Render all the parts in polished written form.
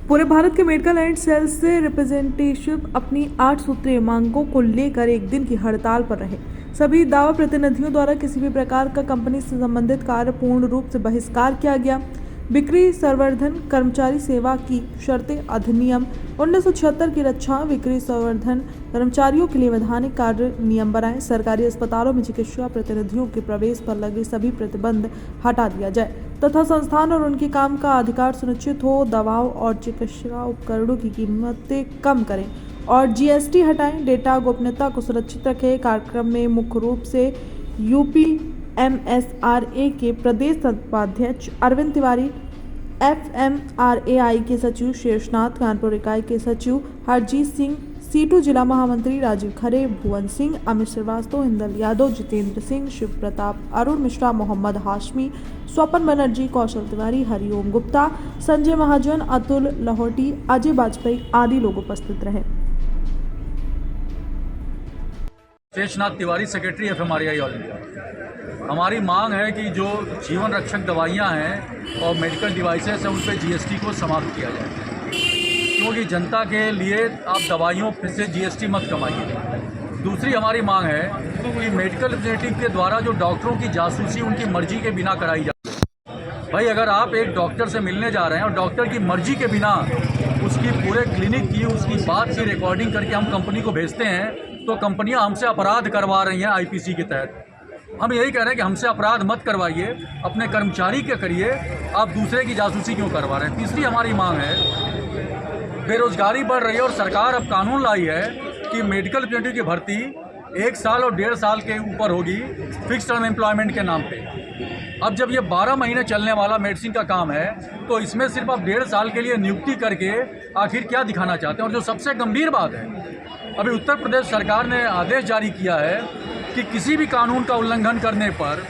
पूरे भारत के medical and sales से रिप्रेजेंटेटिव अपनी 8 सूत्रीय मांगों को लेकर एक दिन की हड़ताल पर रहे। सभी दावा प्रतिनिधियों द्वारा किसी भी प्रकार का कंपनी से संबंधित कार्य पूर्ण रूप से बहिष्कार किया गया। बिक्री संवर्धन कर्मचारी सेवा की शर्तें अधिनियम 1976 की रक्षा, बिक्री संवर्धन कर्मचारियों के लिए वैधानिक कार्य नियम बनाए, सरकारी अस्पतालों में चिकित्सा प्रतिनिधियों के प्रवेश पर लगे सभी प्रतिबंध हटा दिया जाए तथा संस्थान और उनके काम का अधिकार सुनिश्चित हो, दवाओं और चिकित्सा उपकरणों की कीमतें कम करें और जीएसटी हटाएं, डेटा गोपनीयता को सुरक्षित रखें। कार्यक्रम में मुख्य रूप से यूपी एमएसआरए के प्रदेश उपाध्यक्ष अरविंद तिवारी, एफएमआरएआई के सचिव शेषनाथ, कानपुर इकाई के सचिव हरजीत सिंह, सीटू जिला महामंत्री राजीव खरे, भुवन सिंह, अमित श्रीवास्तव, हिंदल यादव, जितेंद्र सिंह, शिव प्रताप, अरुण मिश्रा, मोहम्मद हाशमी, स्वपन बनर्जी, कौशल तिवारी, हरिओम गुप्ता, संजय महाजन, अतुल लाहौटी, अजय वाजपेयी आदि लोग उपस्थित रहे। Sheshnath Tiwari, secretary FMRAI all India. हमारी मांग है कि जो जीवन रक्षक दवाइयां हैं और मेडिकल डिवाइसेस हैं उन पर जीएसटी को समाप्त किया जाए, क्योंकि जनता के लिए आप दवाइयों से जीएसटी मत कमाइए। दूसरी हमारी मांग है कि मेडिकल रिप्रेजेंटेटिव के द्वारा जो डॉक्टरों की जासूसी उनकी मर्जी के बिना कराई जाए। भाई, अगर आप एक डॉक्टर से मिलने जा रहे हैं और डॉक्टर की मर्जी के बिना उसकी पूरे क्लिनिक की उसकी बात की रिकॉर्डिंग करके हम कंपनी को भेजते हैं तो कंपनियां हमसे अपराध करवा रही हैं आईपीसी के तहत। हम यही कह रहे हैं कि हमसे अपराध मत करवाइए, अपने कर्मचारी के करिए, आप दूसरे की जासूसी क्यों करवा रहे हैं। तीसरी हमारी मांग है, बेरोजगारी बढ़ रही है और सरकार अब कानून लाई है कि मेडिकल रिप्रेजेंटेटिव की भर्ती 1 साल और 1.5 साल के ऊपर होगी फिक्स टर्म एम्प्लॉयमेंट के नाम पे। अब जब ये 12 महीने चलने वाला मेडिसिन का काम है तो इसमें सिर्फ आप 1.5 साल के लिए नियुक्ति करके आखिर क्या दिखाना चाहते हैं। और जो सबसे गंभीर बात है, अभी उत्तर प्रदेश सरकार ने आदेश जारी किया है कि किसी भी कानून का उल्लंघन करने पर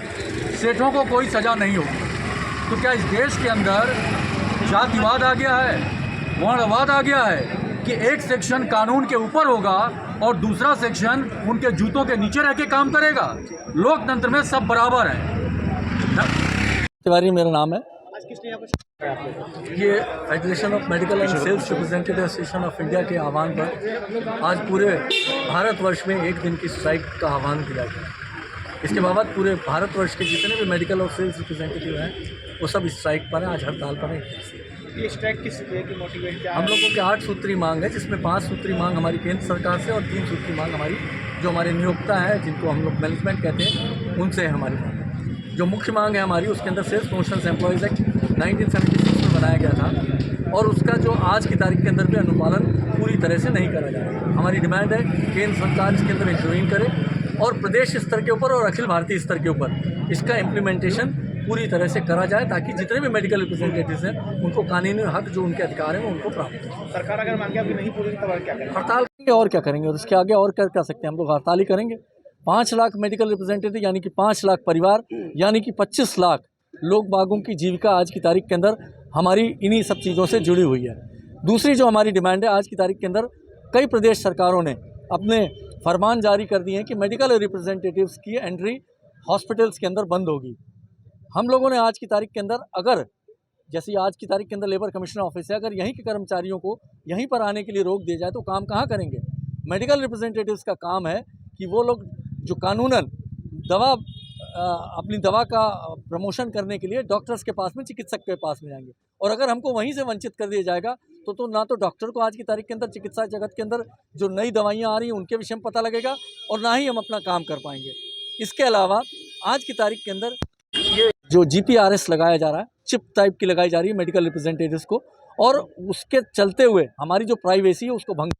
सेठों को कोई सज़ा नहीं होगी। तो क्या इस देश के अंदर जातिवाद आ गया है, वर्णवाद आ गया है कि एक सेक्शन कानून के ऊपर होगा और दूसरा सेक्शन उनके जूतों के नीचे रह के काम करेगा। लोकतंत्र में सब बराबर हैं। तिवारी मेरा नाम है। ये federation of medical and sales representative association of India के आह्वान पर आज पूरे भारतवर्ष में एक दिन की स्ट्राइक का आह्वान किया गया। इसके बाद पूरे भारतवर्ष के जितने भी मेडिकल और सेल्स रिप्रेजेंटेटिव हैं वो सब स्ट्राइक पर हैं, आज हड़ताल पर हैं। ये स्ट्राइक किस तरह की मोटिवेट क्या है? हम लोगों के 8 सूत्री मांग है, जिसमें 5 सूत्री मांग हमारी केंद्र सरकार से और 3 सूत्री मांग हमारी जो हमारे नियोक्ता है, जिनको हम लोग मैनेजमेंट कहते हैं, उनसे है हमारी मांग। जो मुख्य मांग है हमारी, उसके अंदर सेल्स प्रमोशंस एम्प्लॉयज़ एक्ट 1976 में बनाया गया था और उसका जो आज की तारीख के अंदर भी अनुपालन पूरी तरह से नहीं करा जा रहा है। हमारी डिमांड है केंद्र सरकार इसके अंदर इंटरवीन करे और प्रदेश स्तर के ऊपर और अखिल भारतीय स्तर के ऊपर इसका इम्प्लीमेंटेशन पूरी तरह से करा जाए, ताकि जितने भी मेडिकल रिप्रेजेंटेटिव्स हैं उनको कानूनी हक जो उनके अधिकार हैं उनको प्राप्त हो। सरकार अगर मांगे अभी नहीं पूरी तो क्या करेंगे? हड़ताल करेंगे और क्या करेंगे, और इसके आगे और क्या कर सकते हैं। हम लोग हड़ताल ही करेंगे। 5 लाख मेडिकल रिप्रेजेंटेटिव यानी कि 5 लाख परिवार यानी कि 25 लाख लोग बागों की जीविका आज की तारीख के अंदर हमारी इन्हीं सब चीज़ों से जुड़ी हुई है। दूसरी जो हमारी डिमांड है, आज की तारीख के अंदर कई प्रदेश सरकारों ने अपने फरमान जारी कर दिए हैं कि मेडिकल रिप्रेजेंटेटिव्स की एंट्री हॉस्पिटल्स के अंदर बंद होगी। हम लोगों ने आज की तारीख के अंदर, अगर जैसे आज की तारीख के अंदर लेबर कमिश्नर ऑफिस है, अगर यहीं के कर्मचारियों को यहीं पर आने के लिए रोक दिया जाए तो काम कहाँ करेंगे। मेडिकल रिप्रेजेंटेटिव्स का काम है कि वो लोग जो कानूनन अपनी दवा का प्रमोशन करने के लिए डॉक्टर्स के पास में, चिकित्सक के पास में जाएंगे, और अगर हमको वहीं से वंचित कर दिया जाएगा तो ना तो डॉक्टर को आज की तारीख के अंदर चिकित्सा जगत के अंदर जो नई दवाइयाँ आ रही हैं उनके विषय में पता लगेगा और ना ही हम अपना काम कर पाएंगे। इसके अलावा आज की तारीख के अंदर ये जो GPRS लगाया जा रहा है, चिप टाइप की लगाई जा रही है मेडिकल रिप्रेजेंटेटिव्स को, और उसके चलते हुए हमारी जो प्राइवेसी है उसको भंग,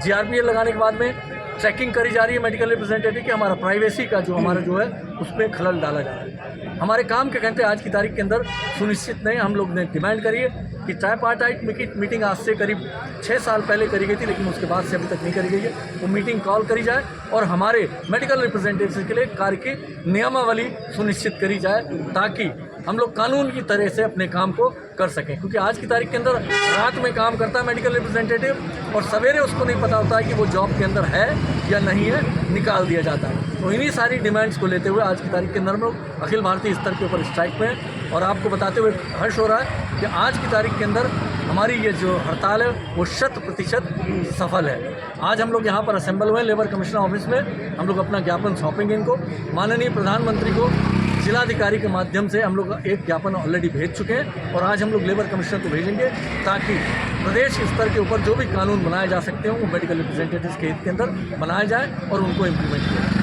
GRPL लगाने के बाद में ट्रैकिंग करी जा रही है मेडिकल रिप्रेजेंटेटिव की, हमारा प्राइवेसी का जो हमारा जो है उसमें खलल डाला जा रहा है। हमारे काम के घंटे आज की तारीख के अंदर सुनिश्चित नहीं। हम लोग ने डिमांड करी है कि ट्राइपार्टाइट मीटिंग आज से करीब 6 साल पहले करी गई थी, लेकिन उसके बाद से अभी तक नहीं करी गई है। वो मीटिंग कॉल करी जाए और हमारे मेडिकल रिप्रेजेंटेटिव्स के लिए कार्य की नियमावली सुनिश्चित करी जाए, ताकि हम लोग कानून की तरह से अपने काम को कर सकें। क्योंकि आज की तारीख के अंदर रात में काम करता है मेडिकल रिप्रेजेंटेटिव और सवेरे उसको नहीं पता होता है कि वो जॉब के अंदर है या नहीं है, निकाल दिया जाता है। तो इन्हीं सारी डिमांड्स को लेते हुए आज की तारीख के अंदर हम लोग अखिल भारतीय स्तर के ऊपर स्ट्राइक में हैं। और आपको बताते हुए हर्ष हो रहा है कि आज की तारीख के अंदर हमारी ये जो हड़ताल है वो 100% सफल है। आज हम लोग यहाँ पर असेंबल हुए लेबर कमिश्नर ऑफिस में, हम लोग अपना ज्ञापन सौंपेंगे इनको। माननीय प्रधानमंत्री को जिलाधिकारी के माध्यम से हम लोग एक ज्ञापन ऑलरेडी भेज चुके हैं और आज हम लोग लेबर कमिश्नर को भेजेंगे ताकि प्रदेश स्तर के ऊपर जो भी कानून बनाए जा सकते हों वो मेडिकल रिप्रेजेंटेटिव्स के हित के अंदर बनाए जाए और उनको इम्प्लीमेंट किया जाए।